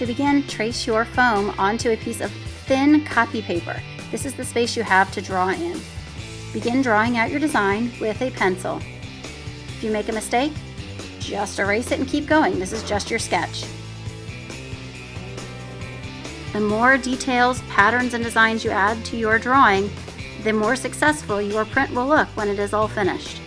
To begin, trace your foam onto a piece of thin copy paper. This is the space you have to draw in. Begin drawing out your design with a pencil. If you make a mistake, just erase it and keep going. This is just your sketch. The more details, patterns, and designs you add to your drawing, the more successful your print will look when it is all finished.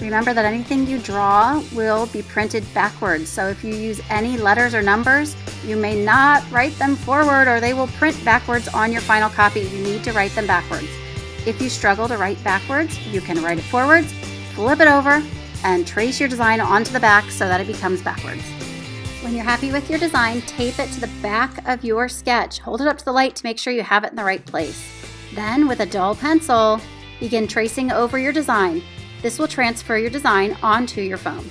Remember that anything you draw will be printed backwards, so if you use any letters or numbers, you may not write them forward or they will print backwards on your final copy. You need to write them backwards. If you struggle to write backwards, you can write it forwards, flip it over, and trace your design onto the back so that it becomes backwards. When you're happy with your design, tape it to the back of your sketch. Hold it up to the light to make sure you have it in the right place. Then, with a dull pencil, begin tracing over your design. This will transfer your design onto your foam.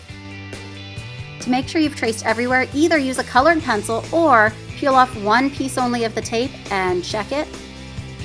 To make sure you've traced everywhere, either use a colored pencil or peel off one piece only of the tape and check it.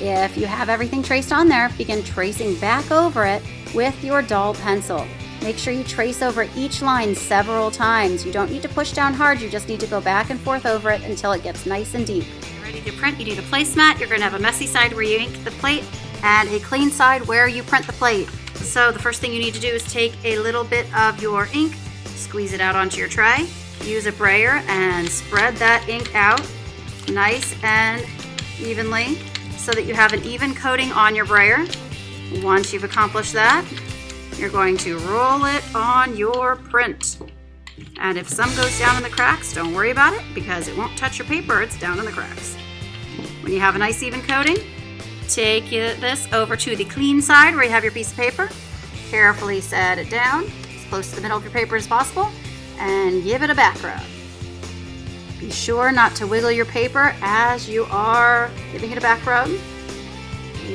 If you have everything traced on there, begin tracing back over it with your dull pencil. Make sure you trace over each line several times. You don't need to push down hard, you just need to go back and forth over it until it gets nice and deep. You're ready to print, you need a placemat. You're going to have a messy side where you ink the plate and a clean side where you print the plate. So the first thing you need to do is take a little bit of your ink, squeeze it out onto your tray, use a brayer and spread that ink out nice and evenly so that you have an even coating on your brayer. Once you've accomplished that, you're going to roll it on your print. And if some goes down in the cracks, don't worry about it because it won't touch your paper, it's down in the cracks. When you have a nice even coating, take this over to the clean side where you have your piece of paper. Carefully set it down as close to the middle of your paper as possible and give it a back rub. Be sure not to wiggle your paper as you are giving it a back rub.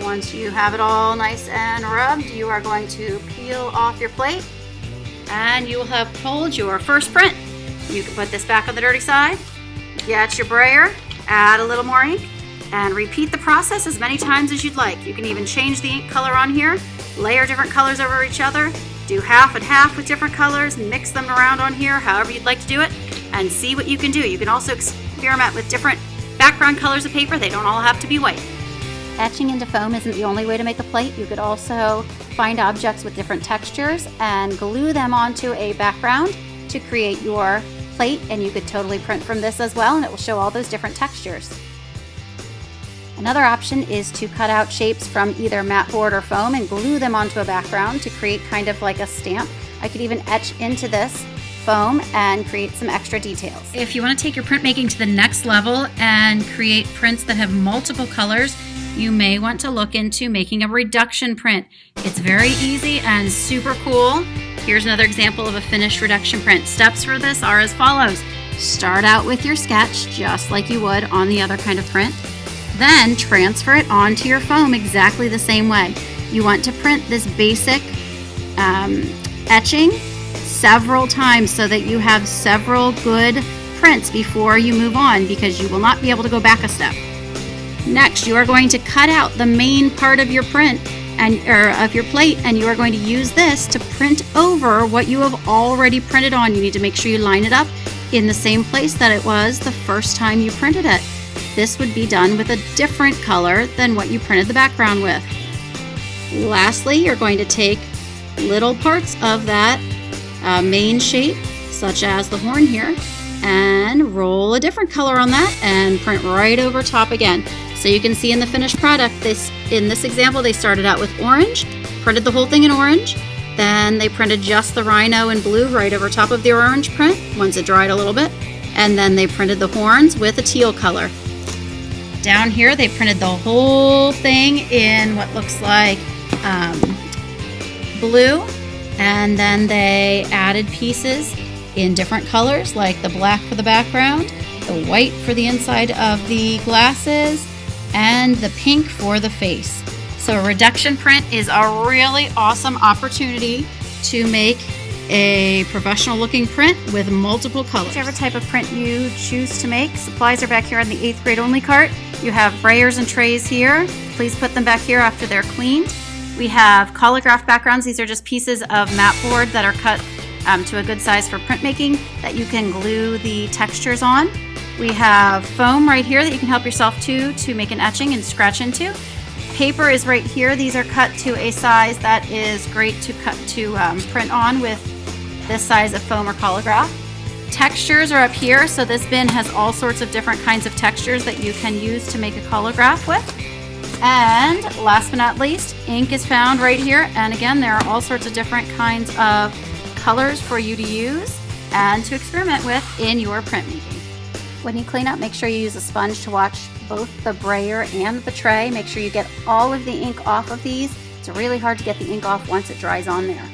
Once you have it all nice and rubbed, you are going to peel off your plate and you will have pulled your first print. You can put this back on the dirty side, get your brayer, add a little more ink, and repeat the process as many times as you'd like. You can even change the ink color on here, layer different colors over each other, do half and half with different colors, mix them around on here, however you'd like to do it, and see what you can do. You can also experiment with different background colors of paper. They don't all have to be white. Etching into foam isn't the only way to make a plate. You could also find objects with different textures and glue them onto a background to create your plate, and you could totally print from this as well, and it will show all those different textures. Another option is to cut out shapes from either mat board or foam and glue them onto a background to create kind of like a stamp. I could even etch into this foam and create some extra details. If you want to take your printmaking to the next level and create prints that have multiple colors, you may want to look into making a reduction print. It's very easy and super cool. Here's another example of a finished reduction print. Steps for this are as follows. Start out with your sketch just like you would on the other kind of print. Then transfer it onto your foam exactly the same way. You want to print this basic etching several times so that you have several good prints before you move on, because you will not be able to go back a step. Next, you are going to cut out the main part of your print or of your plate, and you are going to use this to print over what you have already printed on. You need to make sure you line it up in the same place that it was the first time you printed it. This would be done with a different color than what you printed the background with. Lastly, you're going to take little parts of that main shape, such as the horn here, and roll a different color on that and print right over top again. So you can see in the finished product, in this example, they started out with orange, printed the whole thing in orange, then they printed just the rhino in blue right over top of the orange print once it dried a little bit, and then they printed the horns with a teal color. Down here, they printed the whole thing in what looks like blue, and then they added pieces in different colors, like the black for the background, the white for the inside of the glasses, and the pink for the face. So a reduction print is a really awesome opportunity to make a professional looking print with multiple colors. Whichever type of print you choose to make, supplies are back here on the 8th grade only cart. You have brayers and trays here. Please put them back here after they're cleaned. We have collagraph backgrounds. These are just pieces of mat board that are cut to a good size for printmaking that you can glue the textures on. We have foam right here that you can help yourself to make an etching and scratch into. Paper is right here. These are cut to a size that is great to print on with this size of foam or collagraph. Textures are up here, so this bin has all sorts of different kinds of textures that you can use to make a collagraph with. And last but not least, ink is found right here. And again, there are all sorts of different kinds of colors for you to use and to experiment with in your printmaking. When you clean up, make sure you use a sponge to wash both the brayer and the tray. Make sure you get all of the ink off of these. It's really hard to get the ink off once it dries on there.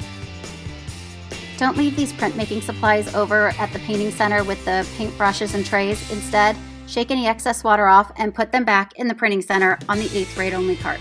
Don't leave these printmaking supplies over at the painting center with the paint brushes and trays. Instead, shake any excess water off and put them back in the printing center on the 8th grade only cart.